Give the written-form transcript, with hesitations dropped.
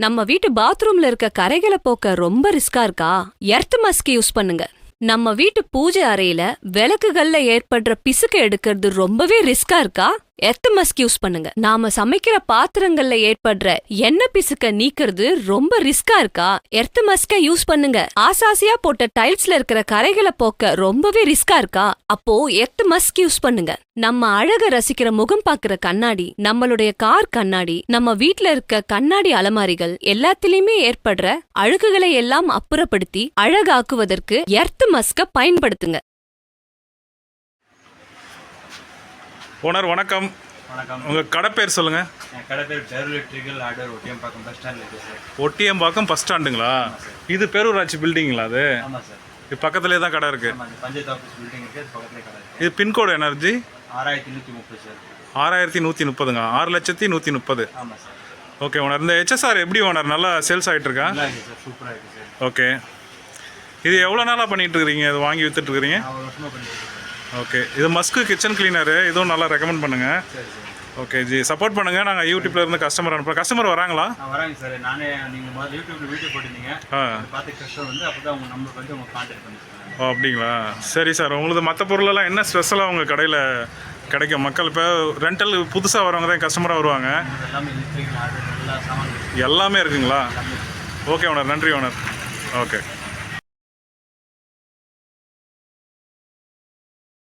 நம்ம வீட்டு பாத்ரூம்ல இருக்க கரைகளை போக்க ரொம்ப ரிஸ்கா இருக்கா? எர்த் மஸ்க் யூஸ் பண்ணுங்க. நம்ம வீட்டு பூஜை அறையில விளக்குகள்ல ஏற்படுற பிசுக்கு எடுக்கிறது ரொம்பவே ரிஸ்கா இருக்கா? எர்த் மஸ்க் யூஸ் பண்ணுங்க. நாம சமைக்கிற பாத்திரங்கள்ல ஏற்படுற எண்ணெய் பிசுக்க நீக்கிறது ரொம்ப ரிஸ்கா இருக்கா? எர்த் மஸ்க யூஸ் பண்ணுங்க. ஆசாசியா போட்ட டைல்ஸ்ல இருக்கிற கரைகளை போக்க ரொம்பவே ரிஸ்கா இருக்கா? அப்போ எர்த் மஸ்க் யூஸ் பண்ணுங்க. நம்ம அழக ரசிக்கிற முகம் பாக்குற கண்ணாடி, நம்மளுடைய கார் கண்ணாடி, நம்ம வீட்ல இருக்க கண்ணாடி அலமாரிகள் எல்லாத்திலயுமே ஏற்படுற அழுக்குகளை எல்லாம் அப்புறப்படுத்தி அழகாக்குவதற்கு எர்த் மஸ்க பயன்படுத்துங்க. ஓனர் வணக்கம். வணக்கம். உங்கள் கடை பேர் சொல்லுங்கள். என் கடை பேர் Perur electrical order Ottiyambakkam bus ஸ்டாண்டில் இருக்குது சார். ஒட்டியம்பாக்கம் பஸ் ஸ்டாண்டுங்களா? இது பேரூராட்சி பில்டிங்களா? அது ஆமாம் சார். இது பக்கத்துலேயே தான் கடை இருக்குது. ஆமாம், பஞ்சாயத்து ஆஃபீஸ் பில்டிங் இருக்குது, அது பக்கத்துலேயே கடை இருக்குது. இது பின்கோடு எனர்ஜி 6130 சார். 6130ங்க. 6,130,000. ஆமாம் சார். Okay owner. இந்த ஹெச்எஸ்ஆர் எப்படி ஓனர் நல்லா சேல்ஸ் ஆகிட்டு இருக்கா? நல்லா இருக்குது சார், சூப்பராக இருக்குது சார். ஓகே. இது எவ்வளோ நாளாக பண்ணிகிட்டு இருக்கிறீங்க? இது வாங்கி விற்றுட்டுருக்கிறீங்க? நான் ஒரு வருஷமாக பண்ணிட்டு இருக்கேன். ஓகே. இது மஸ்க்கு கிச்சன் கிளீனரு, இதுவும் நல்லா ரெக்கமெண்ட் பண்ணுங்கள். சரி சார். ஓகே ஜி, சப்போர்ட் பண்ணுங்கள். நாங்கள் யூடியூப்ல இருந்து கஸ்டமர் அனுப்புகிறோம். கஸ்டமர் வராங்களா? வராங்க சார். நானே நீங்கள் முதல்ல யூடியூப்ல வீடியோ போட்டிருந்தீங்க, அதை பார்த்து கஸ்டமர் வந்து அப்போ தான் உங்கள் நம்பருக்கு வந்து உங்கள் கான்டாக்ட் பண்ணிருக்காங்க. ஓ அப்படிங்களா? சரி சார். உங்களுக்கு மற்ற பொருளெல்லாம் என்ன ஸ்பெஷலாக உங்கள் கடையில் கிடைக்கும்? மக்கள் இப்போ ரெண்டல் புதுசாக வரவங்க தான் கஸ்டமராக வருவாங்க. எல்லாமே எலக்ட்ரிக்கல் ஆர்டர் எல்லா சாமான் எல்லாமே இருக்குங்களா? எல்லாமே. Okay owner. நன்றி ஓனர். ஓகே.